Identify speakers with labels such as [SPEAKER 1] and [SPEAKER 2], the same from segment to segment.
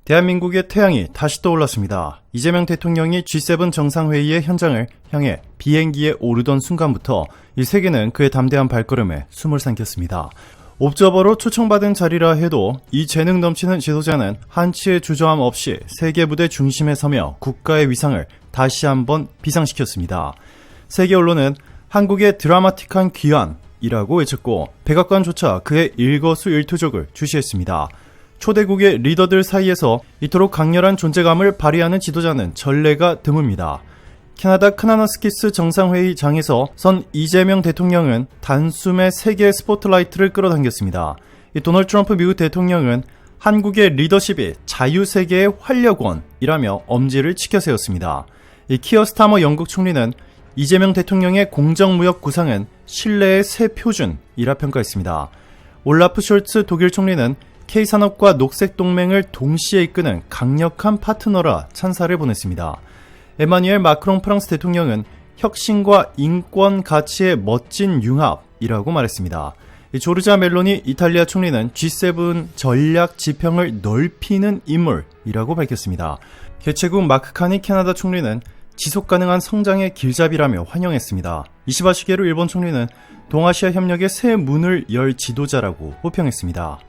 [SPEAKER 1] 대한민국의 태양이 다시 떠올랐습니다. 이재명 대통령이 G7 정상회의의 현장을 향해 비행기에 오르던 순간부터 이 세계는 그의 담대한 발걸음에 숨을 삼켰습니다. 옵저버로 초청받은 자리라 해도 이 재능 넘치는 지도자는 한치의 주저함 없이 세계 무대 중심에 서며 국가의 위상을 다시 한번 비상시켰습니다. 세계 언론은 한국의 드라마틱한 귀환이라고 외쳤고 백악관조차 그의 일거수일투족을 주시했습니다. 초대국의 리더들 사이에서 이토록 강렬한 존재감을 발휘하는 지도자는 전례가 드뭅니다. 캐나다 크나너스키스 정상회의장에서 선 이재명 대통령은 단숨에 세계의 스포트라이트를 끌어당겼습니다. 도널드 트럼프 미국 대통령은 한국의 리더십이 자유세계의 활력원이라며 엄지를 치켜세웠습니다. 키어 스타머 영국 총리는 이재명 대통령의 공정무역 구상은 신뢰의 새 표준이라 평가했습니다. 올라프 숄츠 독일 총리는 K산업과 녹색동맹을 동시에 이끄는 강력한 파트너라 찬사를 보냈습니다. 에마뉘엘 마크롱 프랑스 대통령은 혁신과 인권 가치의 멋진 융합이라고 말했습니다. 조르자 멜로니 이탈리아 총리는 G7 전략 지평을 넓히는 인물이라고 밝혔습니다. 개최국 마크 카니 캐나다 총리는 지속가능한 성장의 길잡이라며 환영했습니다. 이시바 시게루 일본 총리는 동아시아 협력의 새 문을 열 지도자라고 호평했습니다.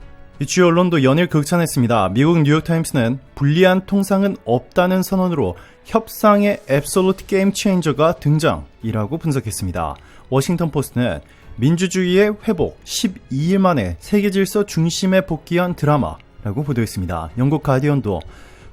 [SPEAKER 1] 주요 언론도 연일 극찬했습니다. 미국 뉴욕타임스는 불리한 통상은 없다는 선언으로 협상의 앱솔루트 게임 체인저가 등장이라고 분석했습니다. 워싱턴 포스트는 민주주의의 회복 12일 만에 세계 질서 중심에 복귀한 드라마라고 보도했습니다. 영국 가디언도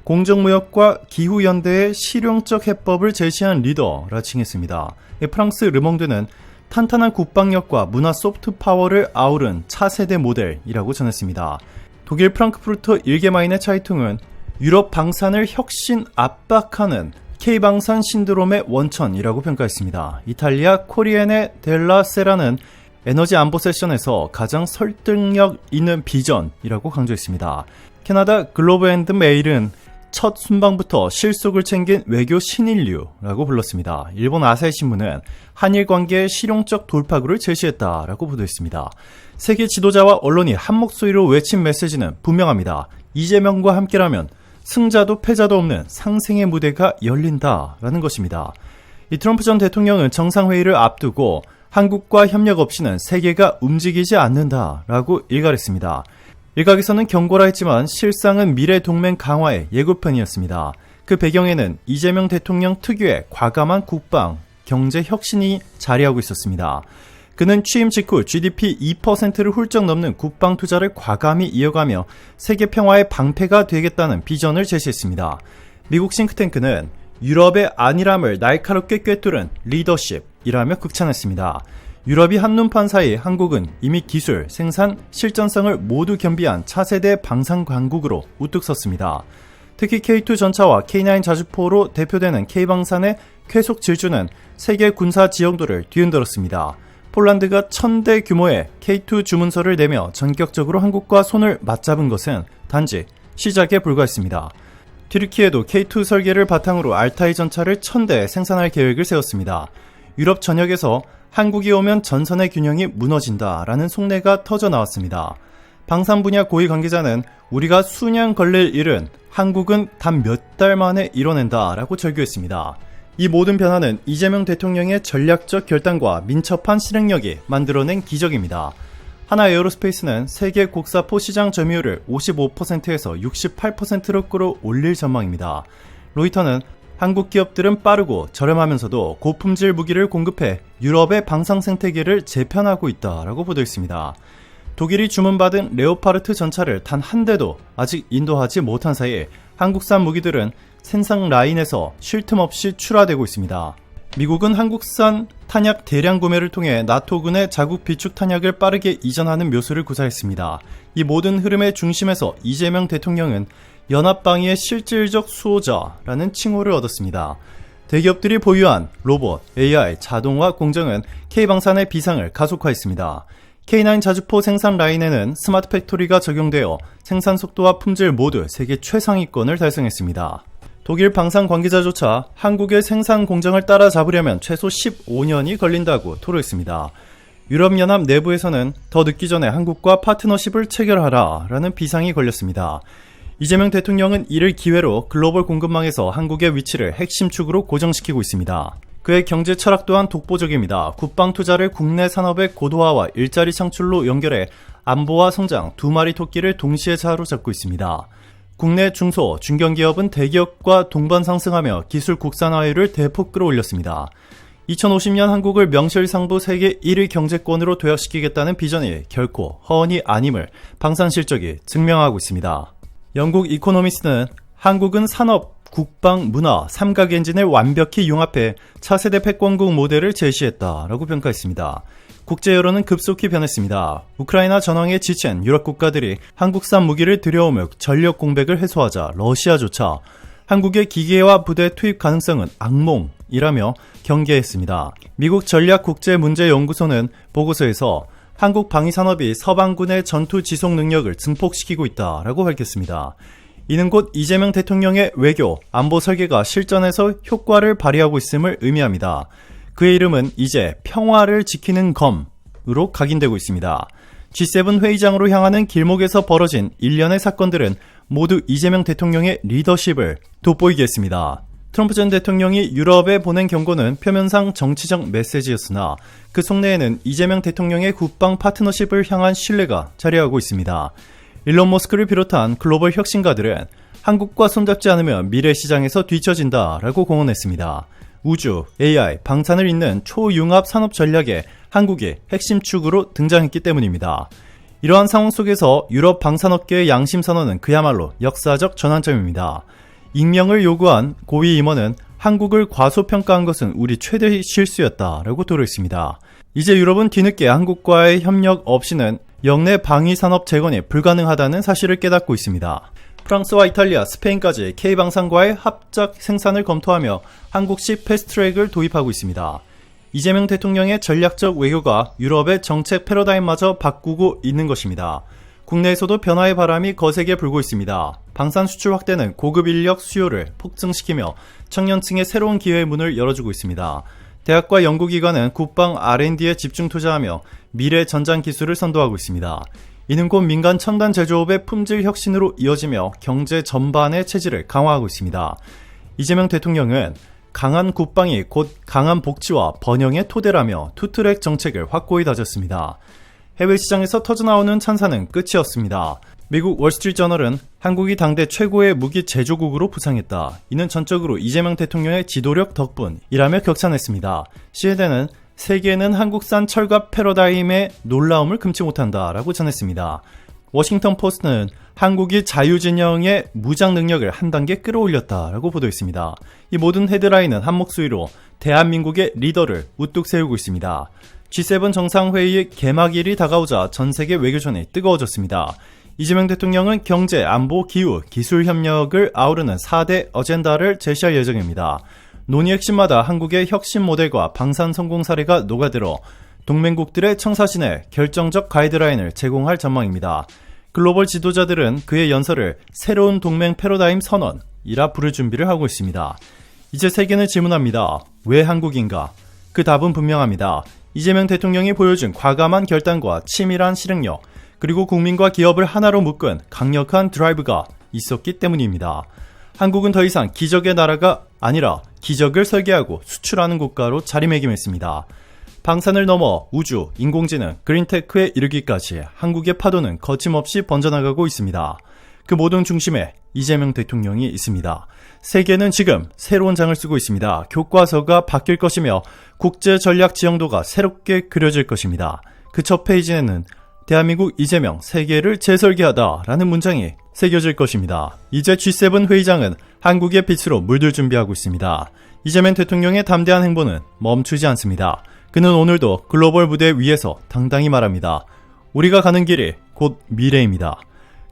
[SPEAKER 1] 공정무역과 기후연대의 실용적 해법을 제시한 리더라 칭했습니다. 프랑스 르몽드는 탄탄한 국방력과 문화 소프트파워를 아우른 차세대 모델이라고 전했습니다. 독일 프랑크푸르트 일게마인의 차이퉁은 유럽 방산을 혁신 압박하는 K방산 신드롬의 원천이라고 평가했습니다. 이탈리아 코리에네 델라 세라는 에너지 안보 세션에서 가장 설득력 있는 비전이라고 강조했습니다. 캐나다 글로브 앤드 메일은 첫 순방부터 실속을 챙긴 외교 신인류라고 불렀습니다. 일본 아사히 신문은 한일 관계의 실용적 돌파구를 제시했다라고 보도했습니다. 세계 지도자와 언론이 한 목소리로 외친 메시지는 분명합니다. 이재명과 함께라면 승자도 패자도 없는 상생의 무대가 열린다라는 것입니다. 이 트럼프 전 대통령은 정상회의를 앞두고 한국과 협력 없이는 세계가 움직이지 않는다라고 일갈했습니다. 일각에서는 경고라 했지만 실상은 미래 동맹 강화의 예고편이었습니다. 그 배경에는 이재명 대통령 특유의 과감한 국방, 경제 혁신이 자리하고 있었습니다. 그는 취임 직후 GDP 2%를 훌쩍 넘는 국방 투자를 과감히 이어가며 세계 평화의 방패가 되겠다는 비전을 제시했습니다. 미국 싱크탱크는 유럽의 안일함을 날카롭게 꿰뚫은 리더십이라며 극찬했습니다. 유럽이 한눈판 사이 한국은 이미 기술, 생산, 실전성을 모두 겸비한 차세대 방산 강국으로 우뚝 섰습니다. 특히 K2 전차와 K9 자주포로 대표되는 K방산의 쾌속 질주는 세계 군사 지형도를 뒤흔들었습니다. 폴란드가 1000대 규모의 K2 주문서를 내며 전격적으로 한국과 손을 맞잡은 것은 단지 시작에 불과했습니다. 튀르키예도 K2 설계를 바탕으로 알타이 전차를 1000대 생산할 계획을 세웠습니다. 유럽 전역에서 한국이 오면 전선의 균형이 무너진다라는 속내가 터져 나왔습니다. 방산 분야 고위 관계자는 우리가 수년 걸릴 일은 한국은 단 몇 달 만에 이뤄낸다라고 절규했습니다. 이 모든 변화는 이재명 대통령의 전략적 결단과 민첩한 실행력이 만들어낸 기적입니다. 하나 에어로스페이스는 세계 곡사포 시장 점유율을 55%에서 68%로 끌어올릴 전망입니다. 로이터는 한국 기업들은 빠르고 저렴하면서도 고품질 무기를 공급해 유럽의 방산 생태계를 재편하고 있다라고 보도했습니다. 독일이 주문받은 레오파르트 전차를 단 한 대도 아직 인도하지 못한 사이에 한국산 무기들은 생산 라인에서 쉴 틈 없이 출하되고 있습니다. 미국은 한국산 탄약 대량 구매를 통해 나토군의 자국 비축 탄약을 빠르게 이전하는 묘수를 구사했습니다. 이 모든 흐름의 중심에서 이재명 대통령은 연합방위의 실질적 수호자라는 칭호를 얻었습니다. 대기업들이 보유한 로봇, AI, 자동화 공정은 K방산의 비상을 가속화했습니다. K9 자주포 생산 라인에는 스마트 팩토리가 적용되어 생산 속도와 품질 모두 세계 최상위권을 달성했습니다. 독일 방산 관계자조차 한국의 생산 공정을 따라잡으려면 최소 15년이 걸린다고 토로했습니다. 유럽연합 내부에서는 더 늦기 전에 한국과 파트너십을 체결하라 라는 비상이 걸렸습니다. 이재명 대통령은 이를 기회로 글로벌 공급망에서 한국의 위치를 핵심 축으로 고정시키고 있습니다. 그의 경제 철학 또한 독보적입니다. 국방 투자를 국내 산업의 고도화와 일자리 창출로 연결해 안보와 성장 두 마리 토끼를 동시에 사로잡고 있습니다. 국내 중소, 중견기업은 대기업과 동반 상승하며 기술 국산화율을 대폭 끌어올렸습니다. 2050년 한국을 명실상부 세계 1위 경제권으로 도약시키겠다는 비전이 결코 허언이 아님을 방산실적이 증명하고 있습니다. 영국 이코노미스트는 한국은 산업, 국방, 문화, 삼각 엔진을 완벽히 융합해 차세대 패권국 모델을 제시했다라고 평가했습니다. 국제 여론은 급속히 변했습니다. 우크라이나 전황에 지친 유럽 국가들이 한국산 무기를 들여오며 전력 공백을 해소하자 러시아조차 한국의 기계화 부대 투입 가능성은 악몽이라며 경계했습니다. 미국 전략국제문제연구소는 보고서에서 한국 방위산업이 서방군의 전투 지속 능력을 증폭시키고 있다라고 밝혔습니다. 이는 곧 이재명 대통령의 외교, 안보 설계가 실전에서 효과를 발휘하고 있음을 의미합니다. 그의 이름은 이제 평화를 지키는 검으로 각인되고 있습니다. G7 회의장으로 향하는 길목에서 벌어진 일련의 사건들은 모두 이재명 대통령의 리더십을 돋보이게 했습니다. 트럼프 전 대통령이 유럽에 보낸 경고는 표면상 정치적 메시지였으나 그 속내에는 이재명 대통령의 국방 파트너십을 향한 신뢰가 자리하고 있습니다. 일론 머스크를 비롯한 글로벌 혁신가들은 한국과 손잡지 않으면 미래 시장에서 뒤처진다라고 공언했습니다. 우주, AI, 방산을 잇는 초융합 산업 전략에 한국이 핵심 축으로 등장했기 때문입니다. 이러한 상황 속에서 유럽 방산업계의 양심 선언은 그야말로 역사적 전환점입니다. 익명을 요구한 고위 임원은 한국을 과소평가한 것은 우리 최대 실수였다라고 토로했습니다. 이제 유럽은 뒤늦게 한국과의 협력 없이는 역내 방위산업 재건이 불가능하다는 사실을 깨닫고 있습니다. 프랑스와 이탈리아, 스페인까지 K방산과의 합작 생산을 검토하며 한국식 패스트트랙을 도입하고 있습니다. 이재명 대통령의 전략적 외교가 유럽의 정책 패러다임마저 바꾸고 있는 것입니다. 국내에서도 변화의 바람이 거세게 불고 있습니다. 방산 수출 확대는 고급 인력 수요를 폭증시키며 청년층의 새로운 기회의 문을 열어주고 있습니다. 대학과 연구기관은 국방 R&D에 집중 투자하며 미래 전장 기술을 선도하고 있습니다. 이는 곧 민간 첨단 제조업의 품질 혁신으로 이어지며 경제 전반의 체질을 강화하고 있습니다. 이재명 대통령은 강한 국방이 곧 강한 복지와 번영의 토대라며 투트랙 정책을 확고히 다졌습니다. 해외 시장에서 터져나오는 찬사는 끝이 없습니다. 미국 월스트리트저널은 한국이 당대 최고의 무기 제조국으로 부상했다. 이는 전적으로 이재명 대통령의 지도력 덕분이라며 격찬했습니다. CNN은 세계는 한국산 철갑 패러다임의 놀라움을 금치 못한다라고 전했습니다. 워싱턴 포스트는 한국이 자유진영의 무장 능력을 한 단계 끌어올렸다라고 보도했습니다. 이 모든 헤드라인은 한 목소리로 대한민국의 리더를 우뚝 세우고 있습니다. G7 정상회의 개막일이 다가오자 전세계 외교전이 뜨거워졌습니다. 이재명 대통령은 경제, 안보, 기후, 기술 협력을 아우르는 4대 어젠다를 제시할 예정입니다. 논의 핵심마다 한국의 혁신 모델과 방산 성공 사례가 녹아들어 동맹국들의 청사진에 결정적 가이드라인을 제공할 전망입니다. 글로벌 지도자들은 그의 연설을 새로운 동맹 패러다임 선언이라 부를 준비를 하고 있습니다. 이제 세계는 질문합니다. 왜 한국인가? 그 답은 분명합니다. 이재명 대통령이 보여준 과감한 결단과 치밀한 실행력, 그리고 국민과 기업을 하나로 묶은 강력한 드라이브가 있었기 때문입니다. 한국은 더 이상 기적의 나라가 아니라 기적을 설계하고 수출하는 국가로 자리매김했습니다. 방산을 넘어 우주, 인공지능, 그린테크에 이르기까지 한국의 파도는 거침없이 번져나가고 있습니다. 그 모든 중심에 이재명 대통령이 있습니다. 세계는 지금 새로운 장을 쓰고 있습니다. 교과서가 바뀔 것이며 국제 전략 지형도가 새롭게 그려질 것입니다. 그 첫 페이지에는 대한민국 이재명 세계를 재설계하다라는 문장이 새겨질 것입니다. 이제 G7 회의장은 한국의 빛으로 물들 준비하고 있습니다. 이재명 대통령의 담대한 행보는 멈추지 않습니다. 그는 오늘도 글로벌 무대 위에서 당당히 말합니다. 우리가 가는 길이 곧 미래입니다.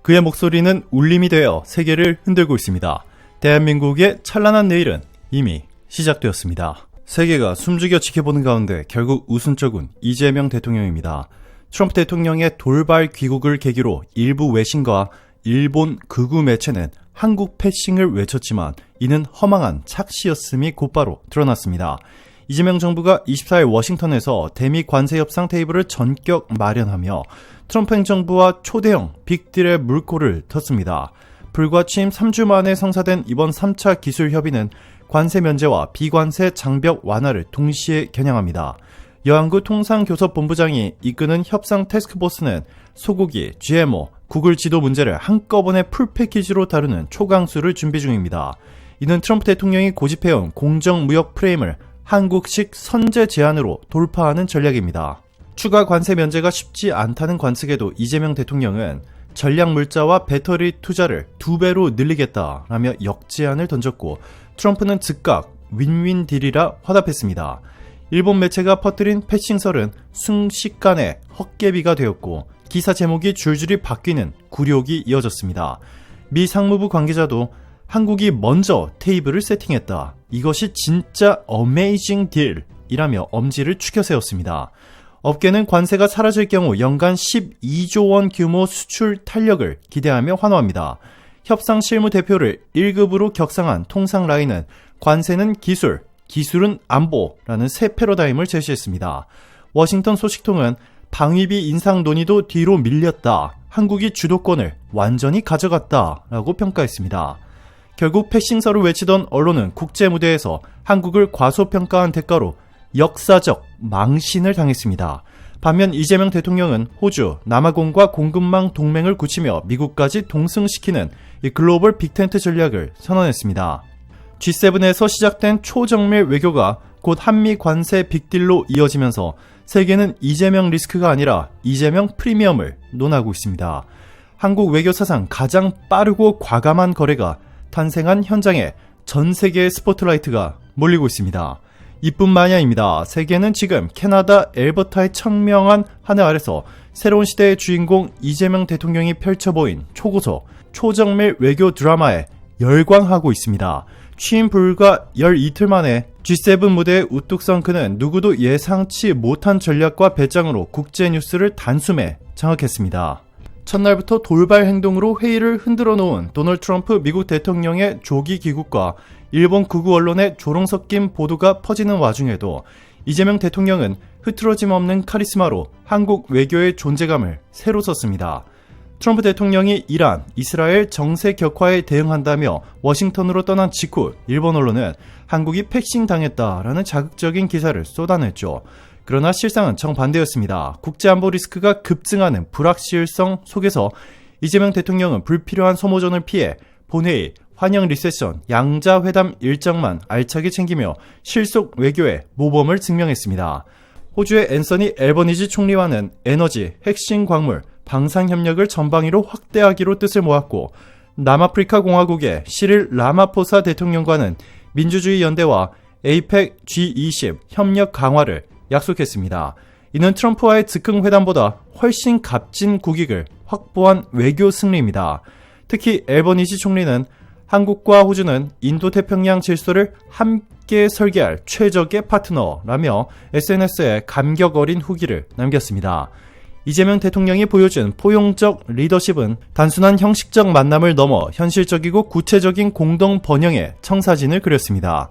[SPEAKER 1] 그의 목소리는 울림이 되어 세계를 흔들고 있습니다. 대한민국의 찬란한 내일은 이미 시작되었습니다. 세계가 숨죽여 지켜보는 가운데 결국 웃은 적은 이재명 대통령입니다. 트럼프 대통령의 돌발 귀국을 계기로 일부 외신과 일본 극우 매체는 한국 패싱을 외쳤지만 이는 허망한 착시였음이 곧바로 드러났습니다. 이재명 정부가 24일 워싱턴에서 대미 관세 협상 테이블을 전격 마련하며 트럼프 행정부와 초대형 빅딜의 물꼬를 텄습니다. 불과 취임 3주 만에 성사된 이번 3차 기술 협의는 관세 면제와 비관세 장벽 완화를 동시에 겨냥합니다. 여한구 통상교섭본부장이 이끄는 협상 태스크포스는 소고기, GMO, 구글 지도 문제를 한꺼번에 풀패키지로 다루는 초강수를 준비 중입니다. 이는 트럼프 대통령이 고집해온 공정무역 프레임을 한국식 선제 제한으로 돌파하는 전략입니다. 추가 관세 면제가 쉽지 않다는 관측에도 이재명 대통령은 전략물자와 배터리 투자를 2배로 늘리겠다라며 역제안을 던졌고 트럼프는 즉각 윈윈 딜이라 화답했습니다. 일본 매체가 퍼뜨린 패싱설은 순식간에 헛개비가 되었고 기사 제목이 줄줄이 바뀌는 굴욕이 이어졌습니다. 미 상무부 관계자도 한국이 먼저 테이블을 세팅했다. 이것이 진짜 어메이징 딜이라며 엄지를 추켜 세웠습니다. 업계는 관세가 사라질 경우 연간 12조 원 규모 수출 탄력을 기대하며 환호합니다. 협상 실무 대표를 1급으로 격상한 통상라인은 관세는 기술, 기술은 안보라는 새 패러다임을 제시했습니다. 워싱턴 소식통은 방위비 인상 논의도 뒤로 밀렸다. 한국이 주도권을 완전히 가져갔다라고 평가했습니다. 결국 패싱설을 외치던 언론은 국제 무대에서 한국을 과소평가한 대가로 역사적 망신을 당했습니다. 반면 이재명 대통령은 호주, 남아공과 공급망 동맹을 굳히며 미국까지 동승시키는 이 글로벌 빅텐트 전략을 선언했습니다. G7에서 시작된 초정밀 외교가 곧 한미 관세 빅딜로 이어지면서 세계는 이재명 리스크가 아니라 이재명 프리미엄을 논하고 있습니다. 한국 외교 사상 가장 빠르고 과감한 거래가 탄생한 현장에 전 세계의 스포트라이트가 몰리고 있습니다. 이뿐 마냐입니다. 세계는 지금 캐나다 엘버타의 청명한 하늘 아래서 새로운 시대의 주인공 이재명 대통령이 펼쳐보인 초고속, 초정밀 외교 드라마에 열광하고 있습니다. 취임 불과 12틀 만에 G7 무대에 우뚝 선 그는 누구도 예상치 못한 전략과 배짱으로 국제 뉴스를 단숨에 장악했습니다. 첫날부터 돌발 행동으로 회의를 흔들어 놓은 도널드 트럼프 미국 대통령의 조기 귀국과 일본 극우 언론의 조롱 섞인 보도가 퍼지는 와중에도 이재명 대통령은 흐트러짐 없는 카리스마로 한국 외교의 존재감을 새로 썼습니다. 트럼프 대통령이 이란, 이스라엘 정세 격화에 대응한다며 워싱턴으로 떠난 직후 일본 언론은 한국이 패싱 당했다라는 자극적인 기사를 쏟아냈죠. 그러나 실상은 정반대였습니다. 국제안보 리스크가 급증하는 불확실성 속에서 이재명 대통령은 불필요한 소모전을 피해 본회의, 환영 리세션, 양자회담 일정만 알차게 챙기며 실속 외교의 모범을 증명했습니다. 호주의 앤서니 앨버니지 총리와는 에너지, 핵심 광물, 방산협력을 전방위로 확대하기로 뜻을 모았고 남아프리카 공화국의 시릴 라마포사 대통령과는 민주주의 연대와 에이펙 G20 협력 강화를 약속했습니다. 이는 트럼프와의 즉흥 회담보다 훨씬 값진 국익을 확보한 외교 승리입니다. 특히 앨버니지 총리는 한국과 호주는 인도태평양 질서를 함께 설계할 최적의 파트너라며 SNS에 감격 어린 후기를 남겼습니다. 이재명 대통령이 보여준 포용적 리더십은 단순한 형식적 만남을 넘어 현실적이고 구체적인 공동 번영의 청사진을 그렸습니다.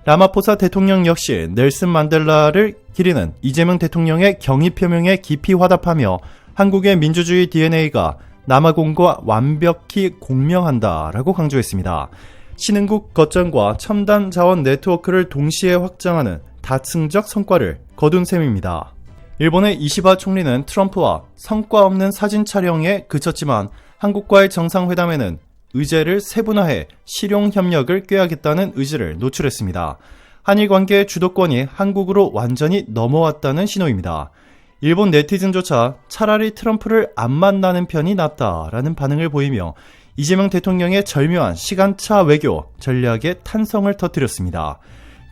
[SPEAKER 1] 라마포사 대통령 역시 넬슨 만델라를 기리는 이재명 대통령의 경의 표명에 깊이 화답하며 한국의 민주주의 DNA가 남아공과 완벽히 공명한다라고 강조했습니다. 신흥국 거점과 첨단 자원 네트워크를 동시에 확장하는 다층적 성과를 거둔 셈입니다. 일본의 이시바 총리는 트럼프와 성과 없는 사진 촬영에 그쳤지만 한국과의 정상회담에는 의제를 세분화해 실용 협력을 꾀하겠다는 의지를 노출했습니다. 한일 관계의 주도권이 한국으로 완전히 넘어왔다는 신호입니다. 일본 네티즌조차 차라리 트럼프를 안 만나는 편이 낫다라는 반응을 보이며 이재명 대통령의 절묘한 시간차 외교 전략에 탄성을 터뜨렸습니다.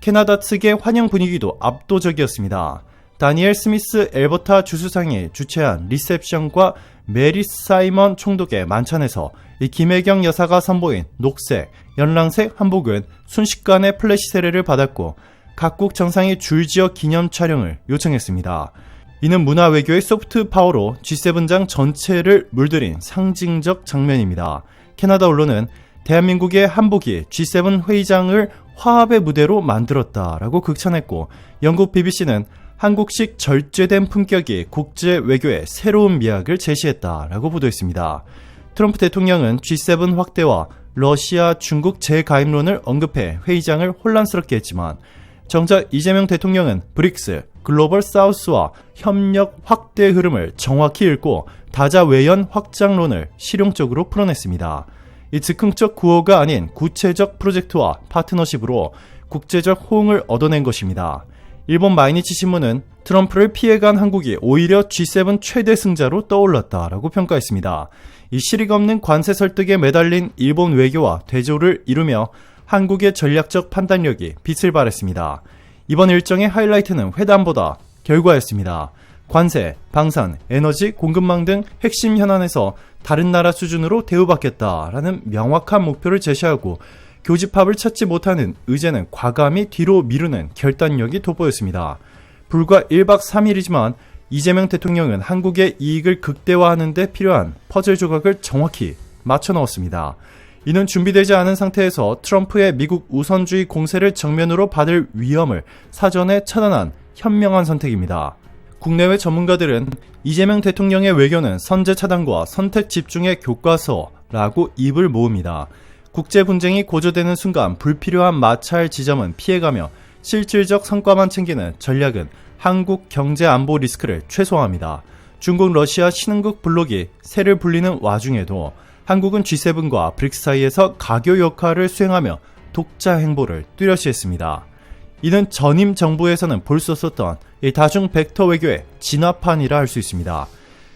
[SPEAKER 1] 캐나다 측의 환영 분위기도 압도적이었습니다. 다니엘 스미스 엘버타 주수상이 주최한 리셉션과 메리 사이먼 총독의 만찬에서 이 김혜경 여사가 선보인 녹색, 연랑색 한복은 순식간에 플래시 세례를 받았고 각국 정상이 줄지어 기념 촬영을 요청했습니다. 이는 문화 외교의 소프트 파워로 G7장 전체를 물들인 상징적 장면입니다. 캐나다 언론은 대한민국의 한복이 G7 회의장을 화합의 무대로 만들었다라고 극찬했고 영국 BBC는 한국식 절제된 품격이 국제 외교의 새로운 미학을 제시했다라고 보도했습니다. 트럼프 대통령은 G7 확대와 러시아, 중국 재가입론을 언급해 회의장을 혼란스럽게 했지만 정작 이재명 대통령은 브릭스, 글로벌 사우스와 협력 확대 흐름을 정확히 읽고 다자외연 확장론을 실용적으로 풀어냈습니다. 이 즉흥적 구호가 아닌 구체적 프로젝트와 파트너십으로 국제적 호응을 얻어낸 것입니다. 일본 마이니치 신문은 트럼프를 피해간 한국이 오히려 G7 최대 승자로 떠올랐다라고 평가했습니다. 이 실익 없는 관세 설득에 매달린 일본 외교와 대조를 이루며 한국의 전략적 판단력이 빛을 발했습니다. 이번 일정의 하이라이트는 회담보다 결과였습니다. 관세, 방산, 에너지, 공급망 등 핵심 현안에서 다른 나라 수준으로 대우받겠다라는 명확한 목표를 제시하고 교집합을 찾지 못하는 의제는 과감히 뒤로 미루는 결단력이 돋보였습니다. 불과 1박 3일이지만 이재명 대통령은 한국의 이익을 극대화하는 데 필요한 퍼즐 조각을 정확히 맞춰 넣었습니다. 이는 준비되지 않은 상태에서 트럼프의 미국 우선주의 공세를 정면으로 받을 위험을 사전에 차단한 현명한 선택입니다. 국내외 전문가들은 이재명 대통령의 외교는 선제 차단과 선택 집중의 교과서라고 입을 모읍니다. 국제 분쟁이 고조되는 순간 불필요한 마찰 지점은 피해가며 실질적 성과만 챙기는 전략은 한국 경제 안보 리스크를 최소화합니다. 중국, 러시아 신흥국 블록이 세를 불리는 와중에도 한국은 G7과 브릭스 사이에서 가교 역할을 수행하며 독자 행보를 뚜렷이했습니다. 이는 전임 정부에서는 볼 수 없었던 이 다중 벡터 외교의 진화판이라 할 수 있습니다.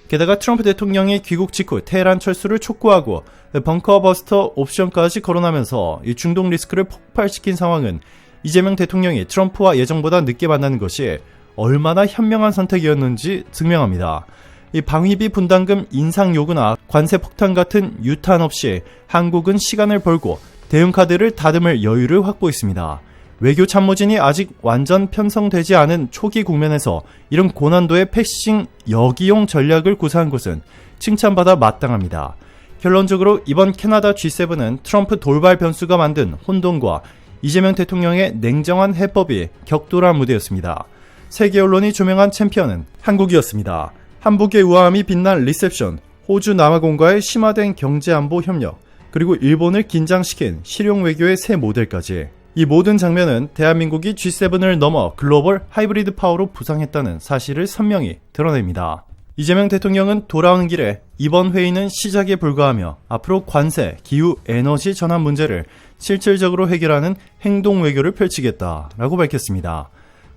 [SPEAKER 1] 게다가 트럼프 대통령이 귀국 직후 테헤란 철수를 촉구하고 벙커버스터 옵션까지 거론하면서 이 중동 리스크를 폭발시킨 상황은 이재명 대통령이 트럼프와 예정보다 늦게 만나는 것이 얼마나 현명한 선택이었는지 증명합니다. 이 방위비 분담금 인상 요구나 관세 폭탄 같은 유탄 없이 한국은 시간을 벌고 대응 카드를 다듬을 여유를 확보했습니다. 외교 참모진이 아직 완전 편성되지 않은 초기 국면에서 이런 고난도의 패싱 여기용 전략을 구사한 것은 칭찬받아 마땅합니다. 결론적으로 이번 캐나다 G7은 트럼프 돌발 변수가 만든 혼돈과 이재명 대통령의 냉정한 해법이 격돌한 무대였습니다. 세계 언론이 조명한 챔피언은 한국이었습니다. 한국의 우아함이 빛난 리셉션, 호주 남아공과의 심화된 경제안보 협력, 그리고 일본을 긴장시킨 실용 외교의 새 모델까지 이 모든 장면은 대한민국이 G7을 넘어 글로벌 하이브리드 파워로 부상했다는 사실을 선명히 드러냅니다. 이재명 대통령은 돌아오는 길에 이번 회의는 시작에 불과하며 앞으로 관세, 기후, 에너지 전환 문제를 실질적으로 해결하는 행동 외교를 펼치겠다라고 밝혔습니다.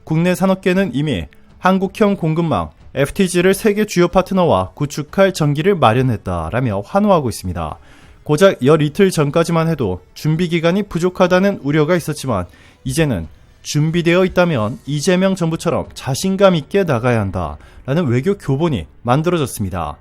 [SPEAKER 1] 국내 산업계는 이미 한국형 공급망 FTG를 세계 주요 파트너와 구축할 전기를 마련했다라며 환호하고 있습니다. 고작 열 이틀 전까지만 해도 준비 기간이 부족하다는 우려가 있었지만 이제는 준비되어 있다면 이재명 정부처럼 자신감 있게 나가야 한다라는 외교 교본이 만들어졌습니다.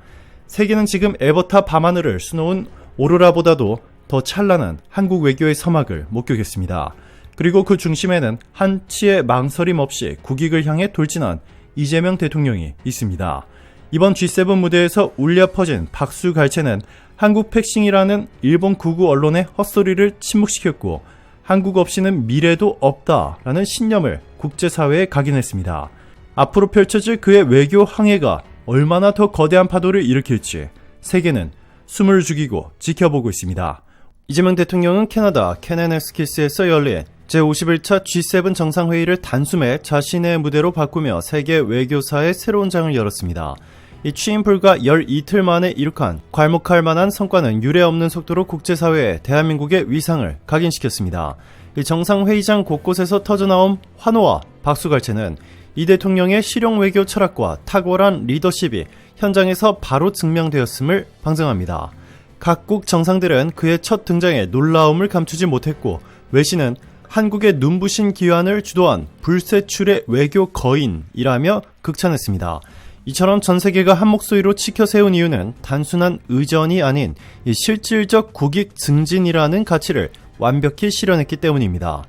[SPEAKER 1] 세계는 지금 에버타 밤하늘을 수놓은 오로라보다도 더 찬란한 한국 외교의 서막을 목격했습니다. 그리고 그 중심에는 한치의 망설임 없이 국익을 향해 돌진한 이재명 대통령이 있습니다. 이번 G7 무대에서 울려 퍼진 박수갈채는 한국 패싱이라는 일본 극우 언론의 헛소리를 침묵시켰고 한국 없이는 미래도 없다라는 신념을 국제사회에 각인했습니다. 앞으로 펼쳐질 그의 외교 항해가 얼마나 더 거대한 파도를 일으킬지 세계는 숨을 죽이고 지켜보고 있습니다. 이재명 대통령은 캐나다 케넨에스키스에서 열린 제51차 G7 정상회의를 단숨에 자신의 무대로 바꾸며 세계 외교사의 새로운 장을 열었습니다. 이 취임 불과 열 이틀 만에 이룩한 괄목할 만한 성과는 유례없는 속도로 국제사회에 대한민국의 위상을 각인시켰습니다. 이 정상회의장 곳곳에서 터져나온 환호와 박수갈채는 이 대통령의 실용 외교 철학과 탁월한 리더십이 현장에서 바로 증명되었음을 방증합니다. 각국 정상들은 그의 첫 등장에 놀라움을 감추지 못했고 외신은 한국의 눈부신 기환을 주도한 불세출의 외교 거인이라며 극찬했습니다. 이처럼 전 세계가 한 목소리로 치켜 세운 이유는 단순한 의전이 아닌 이 실질적 국익 증진이라는 가치를 완벽히 실현했기 때문입니다.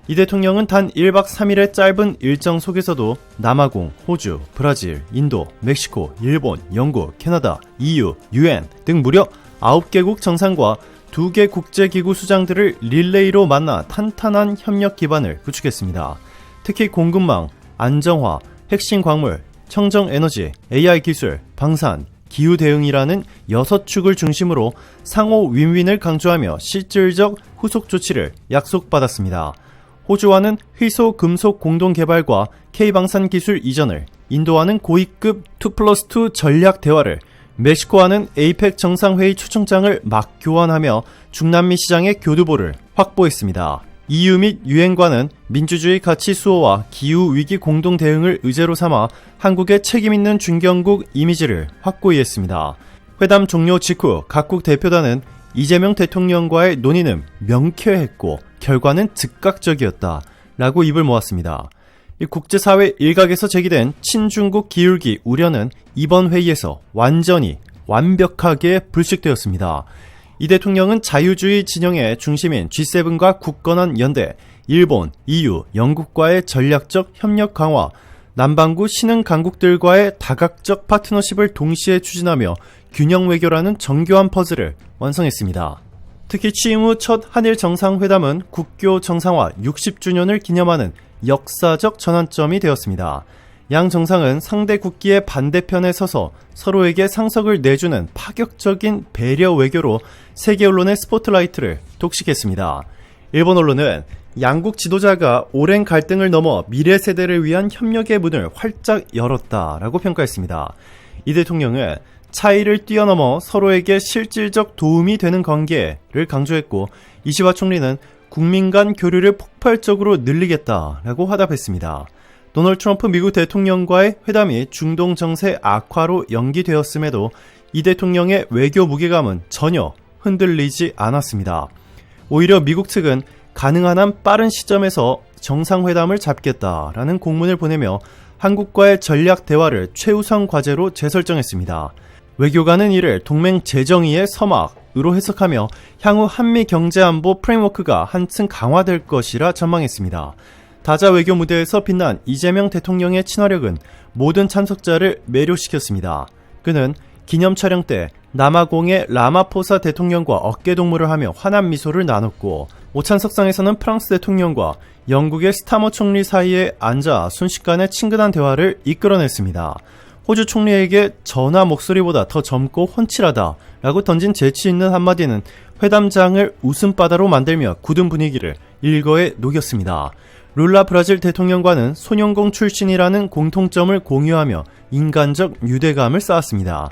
[SPEAKER 1] 이 대통령은 단 1박 3일의 짧은 일정 속에서도 남아공, 호주, 브라질, 인도, 멕시코, 일본, 영국, 캐나다, EU, UN 등 무려 9개국 정상과 2개 국제기구 수장들을 릴레이로 만나 탄탄한 협력 기반을 구축했습니다. 특히 공급망, 안정화, 핵심 광물, 청정에너지, AI 기술, 방산, 기후 대응이라는 6축을 중심으로 상호 윈윈을 강조하며 실질적 후속 조치를 약속받았습니다. 호주와는 희소 금속 공동 개발과 K방산 기술 이전을, 인도와는 고위급 2+2 전략 대화를, 멕시코와는 에이펙 정상회의 초청장을 막 교환하며 중남미 시장의 교두보를 확보했습니다. EU 및 유엔과는 민주주의 가치 수호와 기후위기 공동 대응을 의제로 삼아 한국의 책임있는 중견국 이미지를 확고히 했습니다. 회담 종료 직후 각국 대표단은 이재명 대통령과의 논의는 명쾌했고 결과는 즉각적이었다 라고 입을 모았습니다. 국제사회 일각에서 제기된 친중국 기울기 우려는 이번 회의에서 완벽하게 불식되었습니다. 이 대통령은 자유주의 진영의 중심인 G7과 굳건한 연대, 일본, EU, 영국과의 전략적 협력 강화, 남반구 신흥 강국들과의 다각적 파트너십을 동시에 추진하며 균형 외교라는 정교한 퍼즐을 완성했습니다. 특히 취임 후 첫 한일 정상회담은 국교 정상화 60주년을 기념하는 역사적 전환점이 되었습니다. 양 정상은 상대 국기의 반대편에 서서 서로에게 상석을 내주는 파격적인 배려 외교로 세계 언론의 스포트라이트를 독식했습니다. 일본 언론은 양국 지도자가 오랜 갈등을 넘어 미래 세대를 위한 협력의 문을 활짝 열었다라고 평가했습니다. 이 대통령은 차이를 뛰어넘어 서로에게 실질적 도움이 되는 관계를 강조했고, 이시와 총리는 국민 간 교류를 폭발적으로 늘리겠다라고 화답했습니다. 도널드 트럼프 미국 대통령과의 회담이 중동 정세 악화로 연기되었음에도 이 대통령의 외교 무게감은 전혀 흔들리지 않았습니다. 오히려 미국 측은 가능한 한 빠른 시점에서 정상회담을 잡겠다라는 공문을 보내며 한국과의 전략 대화를 최우선 과제로 재설정했습니다. 외교관은 이를 동맹 재정의의 서막으로 해석하며 향후 한미 경제안보 프레임워크가 한층 강화될 것이라 전망했습니다. 다자 외교 무대에서 빛난 이재명 대통령의 친화력은 모든 참석자를 매료시켰습니다. 그는 기념 촬영 때 남아공의 라마포사 대통령과 어깨동무를 하며 환한 미소를 나눴고, 오찬석상에서는 프랑스 대통령과 영국의 스타머 총리 사이에 앉아 순식간에 친근한 대화를 이끌어냈습니다. 호주 총리에게 전화 목소리보다 더 젊고 훤칠하다 라고 던진 재치 있는 한마디는 회담장을 웃음바다로 만들며 굳은 분위기를 일거에 녹였습니다. 룰라 브라질 대통령과는 소년공 출신이라는 공통점을 공유하며 인간적 유대감을 쌓았습니다.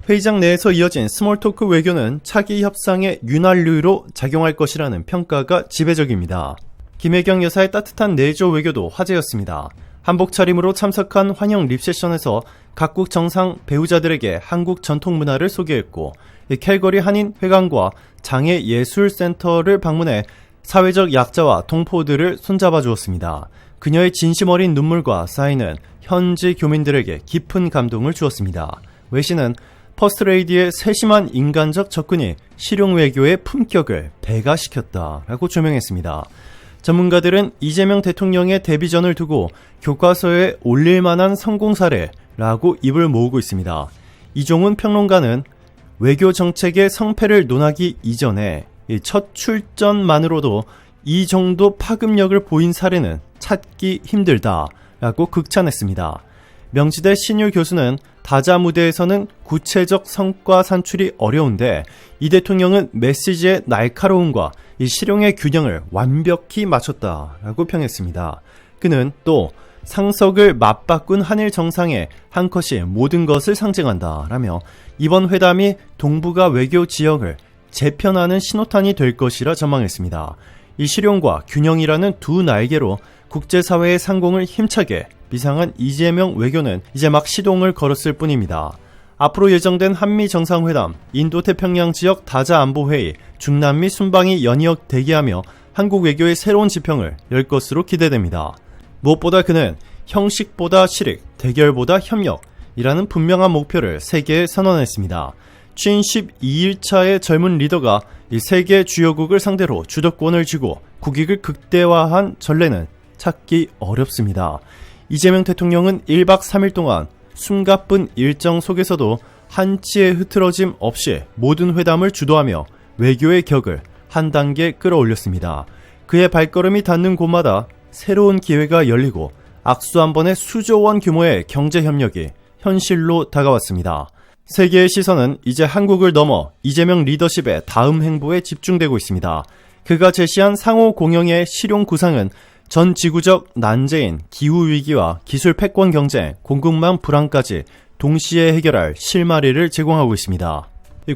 [SPEAKER 1] 회의장 내에서 이어진 스몰토크 외교는 차기 협상의 윤활유로 작용할 것이라는 평가가 지배적입니다. 김혜경 여사의 따뜻한 내조 외교도 화제였습니다. 한복 차림으로 참석한 환영 립세션에서 각국 정상 배우자들에게 한국 전통 문화를 소개했고, 캘거리 한인회관과 장애예술센터를 방문해 사회적 약자와 동포들을 손잡아 주었습니다. 그녀의 진심 어린 눈물과 사인은 현지 교민들에게 깊은 감동을 주었습니다. 외신은 퍼스트레이디의 세심한 인간적 접근이 실용외교의 품격을 배가시켰다라고 조명했습니다. 전문가들은 이재명 대통령의 데뷔전을 두고 교과서에 올릴 만한 성공 사례라고 입을 모으고 있습니다. 이종훈 평론가는 외교 정책의 성패를 논하기 이전에 첫 출전만으로도 이 정도 파급력을 보인 사례는 찾기 힘들다라고 극찬했습니다. 명지대 신율 교수는 다자 무대에서는 구체적 성과 산출이 어려운데 이 대통령은 메시지의 날카로움과 이 실용의 균형을 완벽히 맞췄다라고 평했습니다. 그는 또 상석을 맞바꾼 한일 정상의 한 컷이 모든 것을 상징한다라며 이번 회담이 동북아 외교 지역을 재편하는 신호탄이 될 것이라 전망했습니다. 이 실용과 균형이라는 두 날개로 국제사회의 상공을 힘차게 비상한 이재명 외교는 이제 막 시동을 걸었을 뿐입니다. 앞으로 예정된 한미 정상회담, 인도태평양 지역 다자 안보회의, 중남미 순방이 연이어 대기하며 한국 외교의 새로운 지평을 열 것으로 기대됩니다. 무엇보다 그는 형식보다 실익, 대결보다 협력이라는 분명한 목표를 세계에 선언했습니다. 취임 12일차의 젊은 리더가 이 세계 주요국을 상대로 주도권을 쥐고 국익을 극대화한 전례는 찾기 어렵습니다. 이재명 대통령은 1박 3일 동안 숨가쁜 일정 속에서도 한치의 흐트러짐 없이 모든 회담을 주도하며 외교의 격을 한 단계 끌어올렸습니다. 그의 발걸음이 닿는 곳마다 새로운 기회가 열리고 악수 한 번에 수조 원 규모의 경제협력이 현실로 다가왔습니다. 세계의 시선은 이제 한국을 넘어 이재명 리더십의 다음 행보에 집중되고 있습니다. 그가 제시한 상호 공영의 실용 구상은 전 지구적 난제인 기후위기와 기술 패권 경쟁, 공급망 불안까지 동시에 해결할 실마리를 제공하고 있습니다.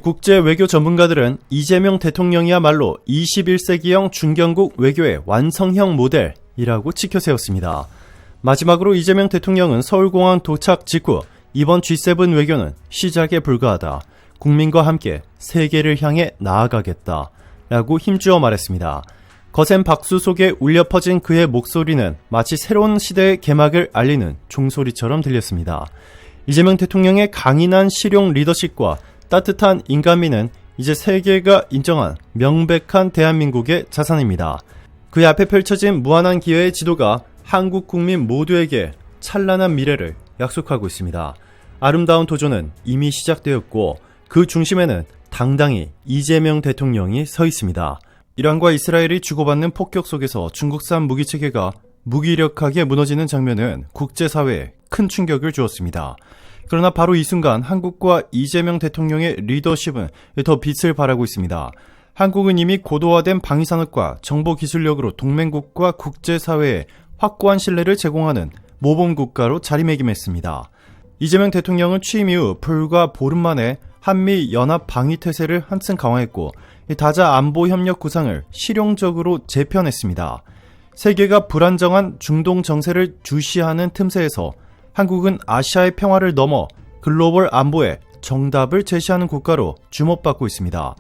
[SPEAKER 1] 국제 외교 전문가들은 이재명 대통령이야말로 21세기형 중견국 외교의 완성형 모델이라고 치켜세웠습니다. 마지막으로 이재명 대통령은 서울공항 도착 직후 이번 G7 외교는 시작에 불과하다. 국민과 함께 세계를 향해 나아가겠다. 라고 힘주어 말했습니다. 거센 박수 속에 울려 퍼진 그의 목소리는 마치 새로운 시대의 개막을 알리는 종소리처럼 들렸습니다. 이재명 대통령의 강인한 실용 리더십과 따뜻한 인간미는 이제 세계가 인정한 명백한 대한민국의 자산입니다. 그 앞에 펼쳐진 무한한 기회의 지도가 한국 국민 모두에게 찬란한 미래를 약속하고 있습니다. 아름다운 도전은 이미 시작되었고 그 중심에는 당당히 이재명 대통령이 서 있습니다. 이란과 이스라엘이 주고받는 폭격 속에서 중국산 무기체계가 무기력하게 무너지는 장면은 국제사회에 큰 충격을 주었습니다. 그러나 바로 이 순간 한국과 이재명 대통령의 리더십은 더 빛을 발하고 있습니다. 한국은 이미 고도화된 방위산업과 정보기술력으로 동맹국과 국제사회에 확고한 신뢰를 제공하는 모범국가로 자리매김했습니다. 이재명 대통령은 취임 이후 불과 보름 만에 한미 연합 방위태세를 한층 강화했고 다자 안보 협력 구상을 실용적으로 재편했습니다. 세계가 불안정한 중동 정세를 주시하는 틈새에서 한국은 아시아의 평화를 넘어 글로벌 안보에 정답을 제시하는 국가로 주목받고 있습니다.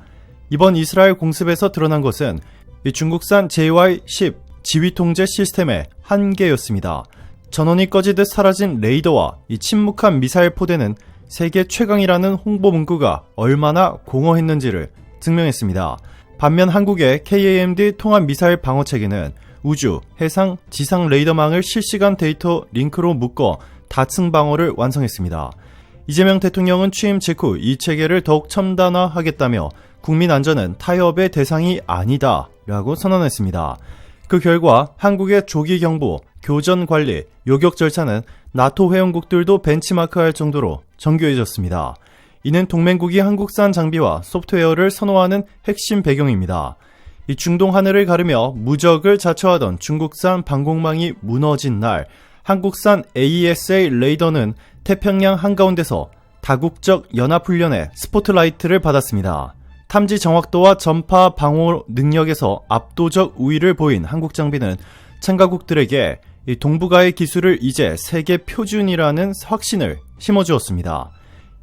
[SPEAKER 1] 이번 이스라엘 공습에서 드러난 것은 중국산 JY-10 지휘통제 시스템의 한계였습니다. 전원이 꺼지듯 사라진 레이더와 이 침묵한 미사일 포대는 세계 최강이라는 홍보 문구가 얼마나 공허했는지를 증명했습니다. 반면 한국의 KAMD 통합 미사일 방어 체계는 우주, 해상, 지상 레이더망을 실시간 데이터 링크로 묶어 다층 방어를 완성했습니다. 이재명 대통령은 취임 직후 이 체계를 더욱 첨단화하겠다며 국민 안전은 타협의 대상이 아니다 라고 선언했습니다. 그 결과 한국의 조기 경보, 교전 관리, 요격 절차는 나토 회원국들도 벤치마크할 정도로 정교해졌습니다. 이는 동맹국이 한국산 장비와 소프트웨어를 선호하는 핵심 배경입니다. 이 중동 하늘을 가르며 무적을 자처하던 중국산 방공망이 무너진 날, 한국산 AESA 레이더는 태평양 한가운데서 다국적 연합훈련의 스포트라이트를 받았습니다. 탐지 정확도와 전파 방호 능력에서 압도적 우위를 보인 한국 장비는 참가국들에게 이 동북아의 기술을 이제 세계 표준이라는 확신을 심어주었습니다.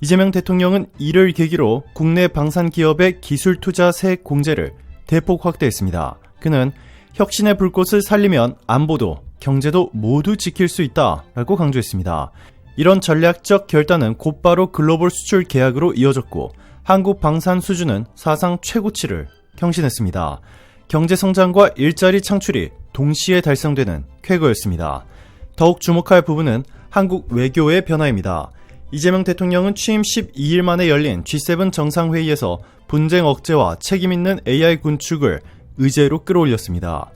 [SPEAKER 1] 이재명 대통령은 이를 계기로 국내 방산 기업의 기술 투자 세액 공제를 대폭 확대했습니다. 그는 혁신의 불꽃을 살리면 안보도 경제도 모두 지킬 수 있다라고 강조했습니다. 이런 전략적 결단은 곧바로 글로벌 수출 계약으로 이어졌고 한국 방산 수주는 사상 최고치를 경신했습니다. 경제 성장과 일자리 창출이 동시에 달성되는 쾌거였습니다. 더욱 주목할 부분은 한국 외교의 변화입니다. 이재명 대통령은 취임 12일 만에 열린 G7 정상회의에서 분쟁 억제와 책임있는 AI 군축을 의제로 끌어올렸습니다.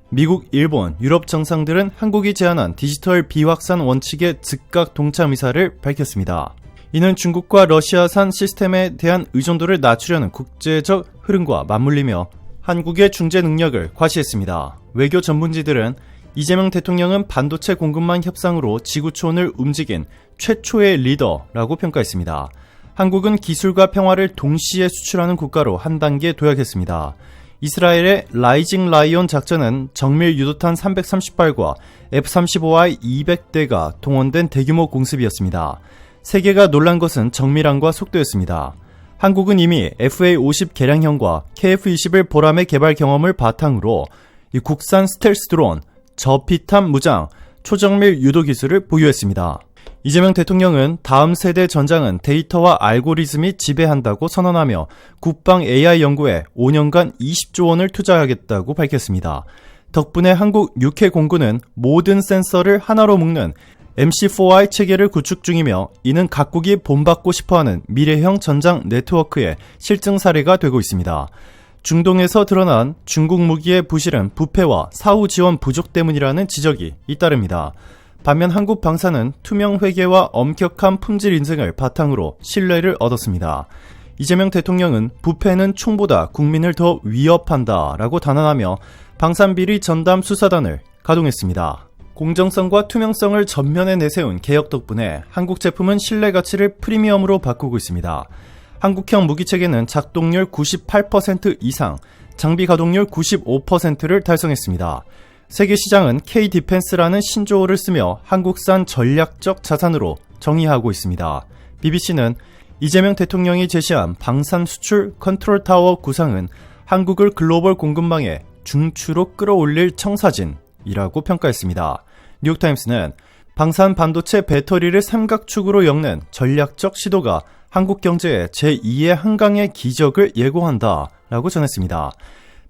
[SPEAKER 1] 미국, 일본, 유럽 정상들은 한국이 제안한 디지털 비확산 원칙에 즉각 동참 의사를 밝혔습니다. 이는 중국과 러시아산 시스템에 대한 의존도를 낮추려는 국제적 흐름과 맞물리며 한국의 중재 능력을 과시했습니다. 외교 전문지들은 이재명 대통령은 반도체 공급망 협상으로 지구촌을 움직인 최초의 리더라고 평가했습니다. 한국은 기술과 평화를 동시에 수출하는 국가로 한 단계 도약했습니다. 이스라엘의 라이징 라이온 작전은 정밀 유도탄 330발과 F-35I 200대가 동원된 대규모 공습이었습니다. 세계가 놀란 것은 정밀함과 속도였습니다. 한국은 이미 FA-50 개량형과 KF-21 보람의 개발 경험을 바탕으로 이 국산 스텔스 드론, 저피탄 무장, 초정밀 유도 기술을 보유했습니다. 이재명 대통령은 다음 세대 전장은 데이터와 알고리즘이 지배한다고 선언하며 국방 AI 연구에 5년간 20조 원을 투자하겠다고 밝혔습니다. 덕분에 한국 6회 공군은 모든 센서를 하나로 묶는 MC4I 체계를 구축 중이며 이는 각국이 본받고 싶어하는 미래형 전장 네트워크의 실증 사례가 되고 있습니다. 중동에서 드러난 중국 무기의 부실은 부패와 사후 지원 부족 때문이라는 지적이 잇따릅니다. 반면 한국 방산은 투명 회계와 엄격한 품질 인증을 바탕으로 신뢰를 얻었습니다. 이재명 대통령은 부패는 총보다 국민을 더 위협한다 라고 단언하며 방산비리 전담 수사단을 가동했습니다. 공정성과 투명성을 전면에 내세운 개혁 덕분에 한국 제품은 신뢰 가치를 프리미엄으로 바꾸고 있습니다. 한국형 무기체계는 작동률 98% 이상, 장비 가동률 95%를 달성했습니다. 세계 시장은 K-디펜스라는 신조어를 쓰며 한국산 전략적 자산으로 정의하고 있습니다. BBC는 이재명 대통령이 제시한 방산 수출 컨트롤 타워 구상은 한국을 글로벌 공급망의 중추로 끌어올릴 청사진이라고 평가했습니다. 뉴욕타임스는 방산 반도체 배터리를 삼각축으로 엮는 전략적 시도가 한국 경제의 제2의 한강의 기적을 예고한다 라고 전했습니다.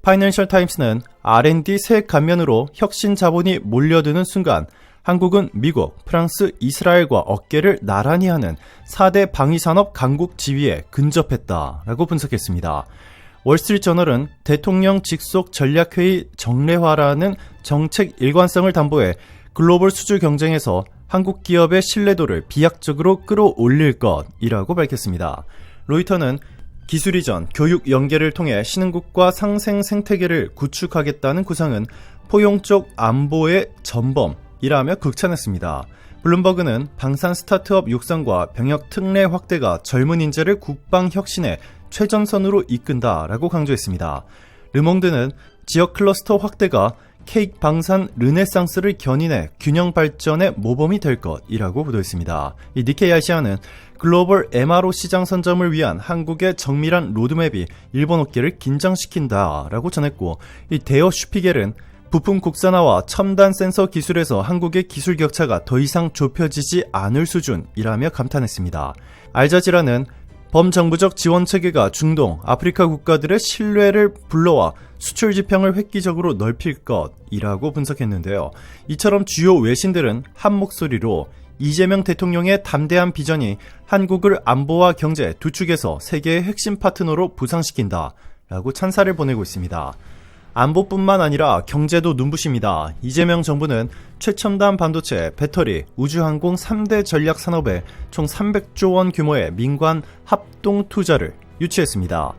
[SPEAKER 1] 파이낸셜 타임스는 R&D 세 감면으로 혁신 자본이 몰려드는 순간 한국은 미국, 프랑스, 이스라엘과 어깨를 나란히 하는 4대 방위산업 강국 지위에 근접했다라고 분석했습니다. 월스트리트저널은 대통령 직속 전략회의 정례화라는 정책 일관성을 담보해 글로벌 수출 경쟁에서 한국 기업의 신뢰도를 비약적으로 끌어올릴 것이라고 밝혔습니다. 로이터는 기술 이전, 교육 연계를 통해 신흥국과 상생 생태계를 구축하겠다는 구상은 포용적 안보의 전범이라며 극찬했습니다. 블룸버그는 방산 스타트업 육성과 병역 특례 확대가 젊은 인재를 국방 혁신의 최전선으로 이끈다라고 강조했습니다. 르몽드는 지역 클러스터 확대가 케이크 방산 르네상스를 견인해 균형 발전의 모범이 될 것이라고 보도했습니다. 이 니케이 아시아는 글로벌 MRO 시장 선점을 위한 한국의 정밀한 로드맵이 일본 어깨를 긴장시킨다라고 전했고, 이 데어 슈피겔은 부품 국산화와 첨단 센서 기술에서 한국의 기술 격차가 더 이상 좁혀지지 않을 수준이라며 감탄했습니다. 알자지라는 범정부적 지원 체계가 중동, 아프리카 국가들의 신뢰를 불러와 수출 지평을 획기적으로 넓힐 것이라고 분석했는데요. 이처럼 주요 외신들은 한 목소리로 이재명 대통령의 담대한 비전이 한국을 안보와 경제 두 축에서 세계의 핵심 파트너로 부상시킨다 라고 찬사를 보내고 있습니다. 안보뿐만 아니라 경제도 눈부십니다. 이재명 정부는 최첨단 반도체, 배터리, 우주항공 3대 전략 산업에 총 300조 원 규모의 민관 합동 투자를 유치했습니다.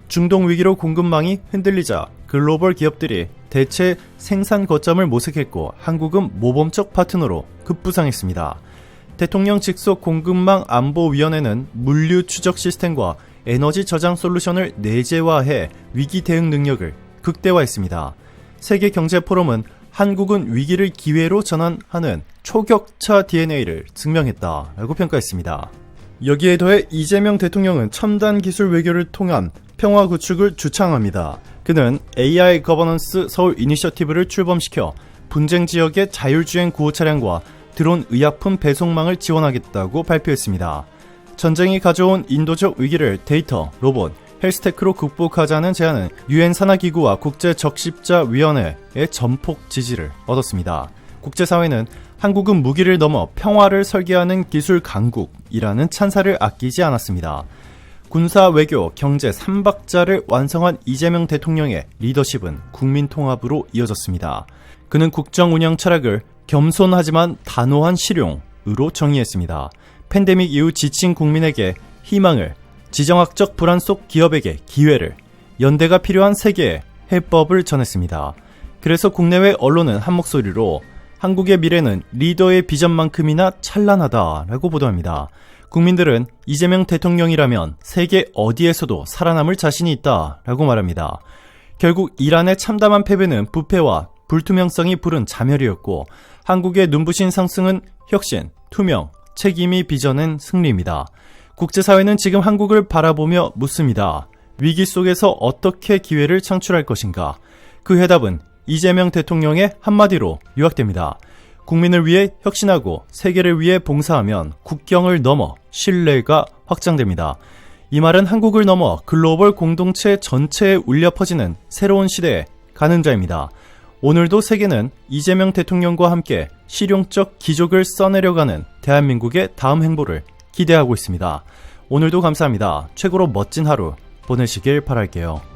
[SPEAKER 1] 중동 위기로 공급망이 흔들리자 글로벌 기업들이 대체 생산 거점을 모색했고 한국은 모범적 파트너로 급부상했습니다. 대통령 직속 공급망 안보위원회는 물류 추적 시스템과 에너지 저장 솔루션을 내재화해 위기 대응 능력을 극대화했습니다. 세계경제포럼은 한국은 위기를 기회로 전환하는 초격차 DNA를 증명했다라고 평가했습니다. 여기에 더해 이재명 대통령은 첨단 기술 외교를 통한 평화 구축을 주창합니다. 그는 AI 거버넌스 서울 이니셔티브를 출범시켜 분쟁 지역의 자율주행 구호 차량과 드론 의약품 배송망을 지원하겠다고 발표했습니다. 전쟁이 가져온 인도적 위기를 데이터, 로봇, 헬스테크로 극복하자는 제안은 유엔 산하기구와 국제적십자위원회의 전폭 지지를 얻었습니다. 국제사회는 한국은 무기를 넘어 평화를 설계하는 기술 강국이라는 찬사를 아끼지 않았습니다. 군사, 외교, 경제 3박자를 완성한 이재명 대통령의 리더십은 국민 통합으로 이어졌습니다. 그는 국정 운영 철학을 겸손하지만 단호한 실용으로 정의했습니다. 팬데믹 이후 지친 국민에게 희망을, 지정학적 불안 속 기업에게 기회를, 연대가 필요한 세계에 해법을 전했습니다. 그래서 국내외 언론은 한 목소리로 한국의 미래는 리더의 비전만큼이나 찬란하다라고 보도합니다. 국민들은 이재명 대통령이라면 세계 어디에서도 살아남을 자신이 있다라고 말합니다. 결국 이란의 참담한 패배는 부패와 불투명성이 부른 자멸이었고 한국의 눈부신 상승은 혁신, 투명, 책임이 빚어낸 승리입니다. 국제사회는 지금 한국을 바라보며 묻습니다. 위기 속에서 어떻게 기회를 창출할 것인가? 그 해답은 이재명 대통령의 한마디로 요약됩니다. 국민을 위해 혁신하고 세계를 위해 봉사하면 국경을 넘어 신뢰가 확장됩니다. 이 말은 한국을 넘어 글로벌 공동체 전체에 울려 퍼지는 새로운 시대의 가늠자입니다. 오늘도 세계는 이재명 대통령과 함께 실용적 기적을 써내려가는 대한민국의 다음 행보를 기대하고 있습니다. 오늘도 감사합니다. 최고로 멋진 하루 보내시길 바랄게요.